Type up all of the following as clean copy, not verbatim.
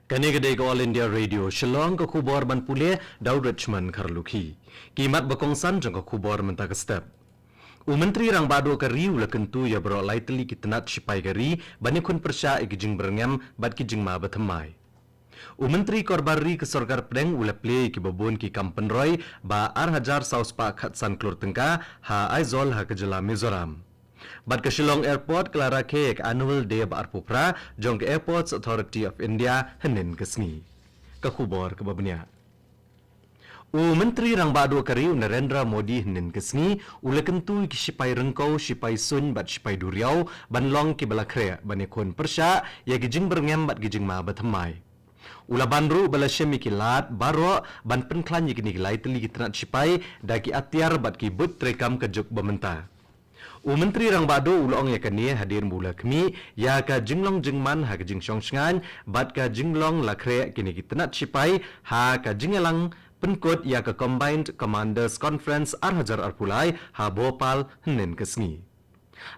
Kani kedai ke All India Radio, Shillong ke kubor ban pulih Daud Richmond Karluki. Kimat bakongsan jang ke kubor mentah ke step. Menteri rang bado kari ula kentu ya bro laiteli kitenat sipai kari bani kun persya ikijing berngam bat kijing ma batamai. Menteri korbari ke sorgar pedeng ula play ki babon ki kampen roy ba hajar saus pa khatsan klur tengka ha aizol ha kejela Mizoram. Bat ke Shillong Airport kelara ke annual day ba arpupra jong ke Airports Authority of India henin kesngi. Ke kubor ke babnya. Menteri rang bado kari Narendra Modi henin kesngi ula kentu ki sipai rengkau sipai sun bat sipai duriau ban long ki balakre ban ekon persya ya gijing berngam bat gijing ma batamai. Ula banru bala syemi ki lat baro ban penklan yikini ki laiteli ki tenat sipai daki atiar bat ki but trekam kejuk bamenta. Menteri rang bado ulong ya kani hadir mula kami ya ka jinglong jingman ha ka jing syongsngan bat ka jinglong lakre kini ki tenat sipai ha ka jingelang penkot ya ka Combined Commanders Conference hajar arpulai ha Bhopal henin kesngi.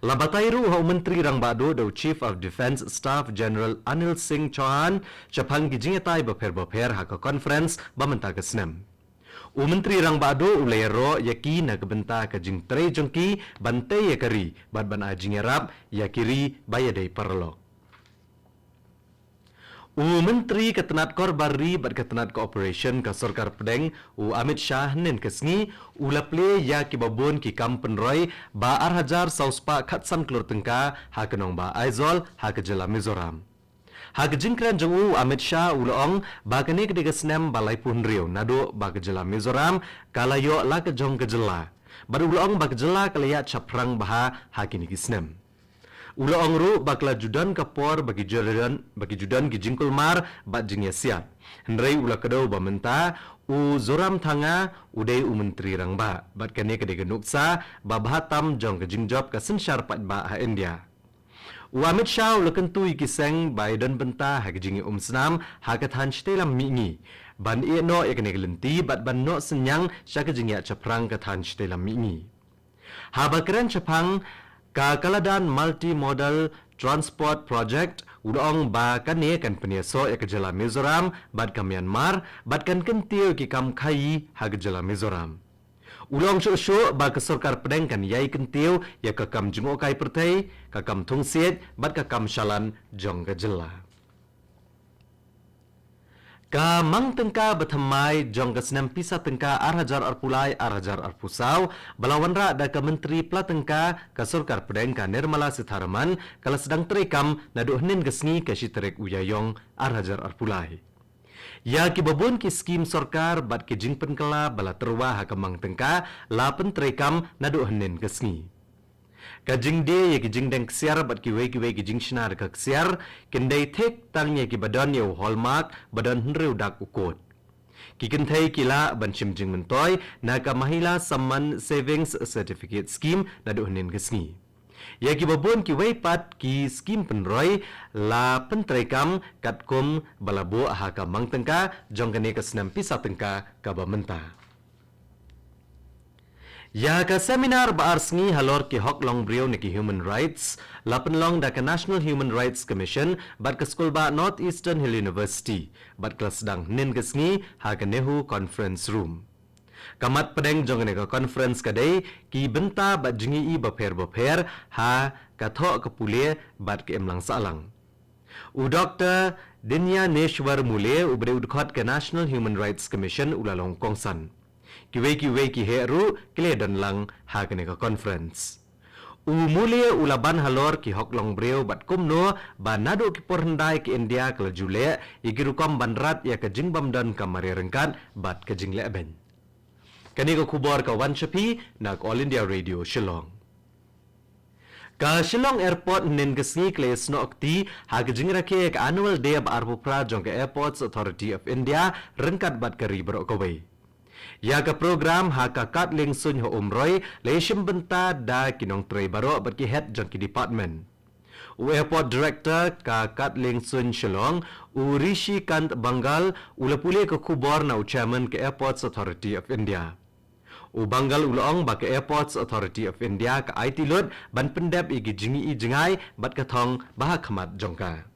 Labatairu ha Menteri rang bado do Chief of Defence Staff General Anil Singh Chauhan chapang ki jingetai baper ha ka conference bamenta kesnem. Menteri rang bado ulero yaki na kebenta ka jing tre jongki bante yakari bat ban ajing erap yakiri bayadai perlok. Menteri ketenat korbari bat ketenat cooperation ka sorkar pedeng Amit Shah nen kesngi ulaple ya ki babon ki kampen roy ba hajar sauspa khatsan klur tengka ha kenong ba aizol ha kejela Mizoram. Hak jingkran jong Amit Shah ulong bagane kedega snem balai pun riau nado bag jela Mizoram kalayo la ke jong kejela baru ulong bag jela kalaya chaprang baha hakini kisnem ulong ru bakla judan kapor bagi judan ki jingkul mar bat jingya siap hendrai ula kedau bamenta zoram thanga udai menteri rang ba bat kane kedega nuksa babahatam jong ke jingjop ka sensyar pat ba ha India. Amit Shah ula kentui kiseng Biden benta ha kejingi senam ha kathan shtelam mingi ban no ekne gelenti bat ban no senyang sya kejingi chaprang kathan shtelam mingi ha bakran chapang ka kaladan multimodal transport project ulong ba kane kan penyeso ekejela Mizoram bat ka Myanmar bat kan kentiu ki kam khai ha kejela Mizoram. Ulong syuk ba ke sorkar pedeng kan yai kentiu ya ka kam jungokai pertai ka kam thungsiet bat ka kam shalan jong ka jela. Ka mang tengka bathamai jong ka senam pisa tengka hajar arpulai hajar arpusau balawanra da ka menteri platengka ka sorkar pedeng ka Nirmala Sitharaman kala sedang terekam nadu henin kesngi ka siterek uyayong hajar arpulai. Ya ki babon ki skim sorkar bat ki jingpen kala bala terwa ha kamang tengka la pen terekam nadu henin kesngi. Ka jingde ya ki jingdeng ksiar bat ki wei ki jing shnar ka ksiar kendai tek tang ya ki badan ya hallmark badan hnreu dak ukot. Ki kenthai kila ban chim jing mentoy na ka Mahila Samman Savings Certificate Scheme nadu henin kesngi. Ya ki babon ki wei pat ki skim penroy la pentrekam katkum balabo ha ka mang tengka jong kane ka senam pisa tengka ka bamenta. Ya ka seminar ba arsngi halor ki hok long brio ni ki human rights la penlong da ka National Human Rights Commission bat ka skul ba Northeastern Hill University bat kelas sedang nin kesngi ha ka Nehu Conference Room. Kamat pedeng jong ne ka conference kadai ki benta bat jingi i baper ha katho ke pule bat ke emlang salang. Dr. Dinya Neshwar Mule ubre udkhot ke National Human Rights Commission ulalong kongsan. Ki wei ki heru kile dan lang ha ke ne ka conference. Mule ulaban halor ki hoklong breu bat kumno ba nado ki porhendai ki India kala jule igirukom bandrat ya ke jingbam dan kamari rengkat bat ke jingle ben. Kani ko kubor ka Wanshapi nak All India Radio Shillong. Ka Shillong Airport nin kesngi kles no okti ha kejingra ke annual day ba arpupra jong ke Airports Authority of India rengkat bat kari berokawai. Ya ka program ha ka katling sun ho umroy leishim benta da kinong tray baro bat ki head jong ki department. Airport Director ka Katling Sun Shillong Rishi Kant Bangal ulapule ke kubor na chairman ke Airports Authority of India. Bangal ulong ba ke Airports Authority of India ka IT lut ban pendap igi jingi i jingai bat ka thong bah khamat jongka.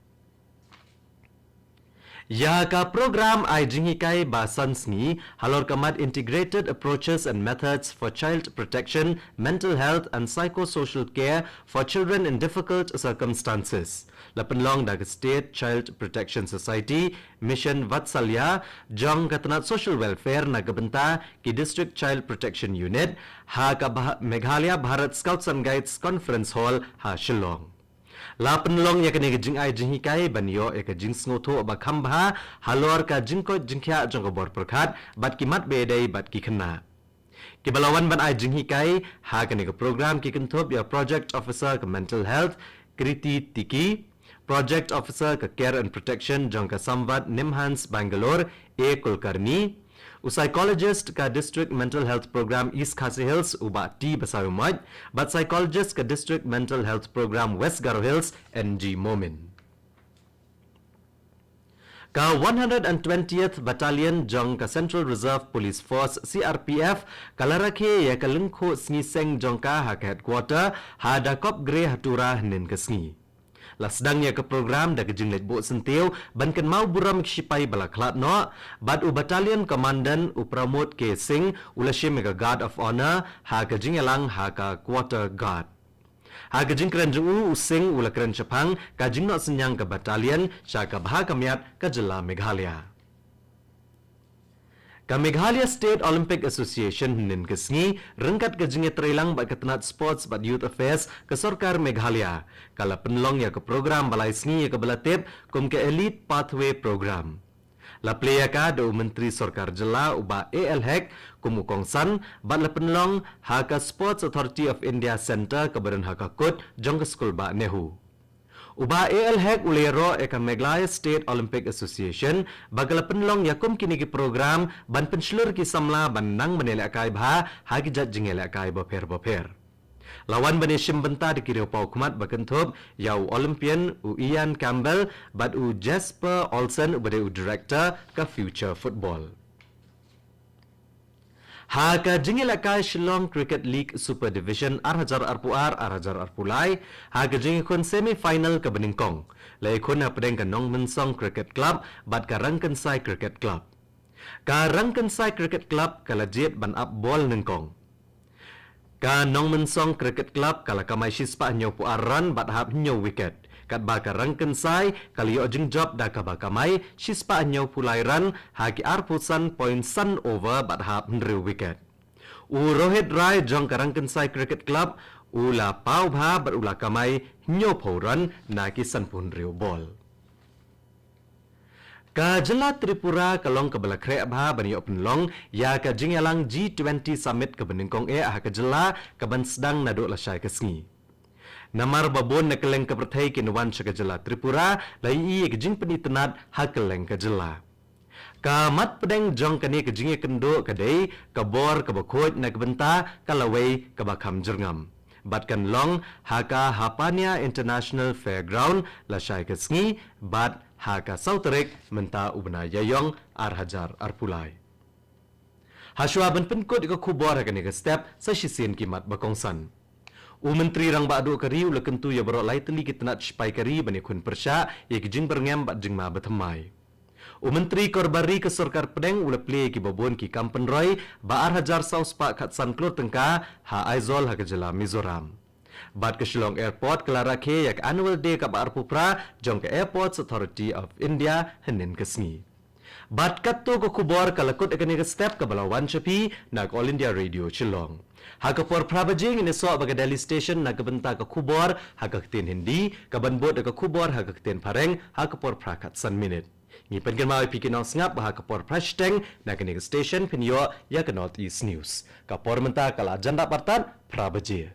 Ya ka program ay jinghikai basan sngi halor kamat integrated approaches and methods for child protection, mental health and psychosocial care for children in difficult circumstances. Lapenlong dag State Child Protection Society Mission Vatsalya jong katanat social welfare nagabenta ki District Child Protection Unit ha ka Meghalaya Bharat Scouts and Guides Conference Hall ha Shillong. Lapenlong ya kene jing ai jing hikai banyo ya ka jing sngoto ba khambha halor ka jingko jingkhya jong bor prakhat bat ki mat bedai bat ki khna ki balawan ban ai jing hikai ha kene ka program ki kenthop ya project officer ka mental health Kriti Tiki project officer ka care and protection jong ka Samvad Nimhans Bangalore A Kulkarni psychologist ka district mental health program East Khasi Hills uba T Basayumaj but psychologist ka district mental health program West Garo Hills NG Momin ka 120th Battalion jong ka Central Reserve Police Force CRPF kalarakhe ya kalungkho sniseng jong ka ha headquarter ha da kop gre hatura nin ka sngi lasdangnya ke program da kejinglet bo sentiu bankan mau buram ksipai balaklat no bad u battalion commandant u pramod ke sing ulashim mega guard of honor ha kejingelang ha ka quarter guard ha kejing keren u sing ula keren chapang ka jingno senyang ke battalion sha ka bha kamyat ka jilla Meghalaya ka Meghalaya State Olympic Association nin kesngi rengkat ke jinge trailang ba ketenat sports ba youth affairs ke Sarkar Meghalaya kala penlong ya ke program balai sngi ya ke belatip kum ke elite pathway program la playa ka do menteri Sarkar Jela uba ALHEC kum kongsan ba la penlong ha ka Sports Authority of India Center ke badan ha ka kut jong ke skul ba nehu uba ALHEC ulero eka Meghalaya State Olympic Association bagala penlong yakum kini ki program ban penslur ki samla ban nang menele akai bha hagi jat jingele akai boper lawan bani shimbenta di kiri pau kumat bakenthop yau Olympian u Ian Campbell bad u Jasper Olsen ubade u director ka Future Football ha ka jingila ka Shillong Cricket League Super Division Arhajar Arpulai ha ka jingi kon semi final ka Beningkong lai kon ha pedeng ka Nong Mensong Cricket Club bat ka Rangkansai Cricket Club ka Rangkansai Cricket Club kala jet ban up ball Ningkong ka Nong Mensong Cricket Club kala kamai shispa nyo pu run bat hap nyo wicket kat ba ka Rangkansai kali yo jing job da ka ba kamai shispa nyo pulai run ha ki arpusan point sun over bat hap nri wicket u Rohit Rai jong ka Rangkansai Cricket Club ula pau bha bat ula kamai nyo pau run na ki san pun riu ball ka Jela Tripura kalong ka balakre bha bani opnlong ya ka jingalang G20 summit ka Beningkong ha ka Jela ka ban sedang nado la syai ka sngi namar babon na keleng ka perthai kinuan sa ka Jela Tripura lai i ka jing penitenat ha keleng ka Jela ka mat pedeng jong kani ka jinge kendo ka dei ka bor ka bakhoj na ka benta ka lawai ka bakham jerngam bat kan long ha ka Hapania International Fairground la syai ka sngi bat ha ka Sauterik menta ubna yayong Arhajar Arpulai haswa ban penkot ka khubor ha kani ka step sa shisin kimat bakongsan Menteri rang badu kari ula kentu ya baro lai teli kitanat spai kari bani kun persya ya kijing berngem bat jing ma bathamai Menteri korbari ke Sarkar pedeng ula play ki babon ki Kampen Roy ba Arhajar Saus pa khatsan klor tengka ha Aizol ha ke Jela Mizoram bat ke Shillong Airport kelara ke yak annual day ka ba Arpupra jong ke Airports Authority of India henin kesngi bat katto ko kubor kalakut ekani ke step ka balawan chapi nak All India Radio Shillong ha ka por prabajing ini so baga Delhi station nak benta ka kubor ha ka ktin Hindi ka banbot ka kubor ha ka ktin Pareng ha ka por prakat san minute ni pengen mau pikinong ngap ha ka por prashteng nak ni station pinyo ya ka North East News ka por menta kala janda partan prabaje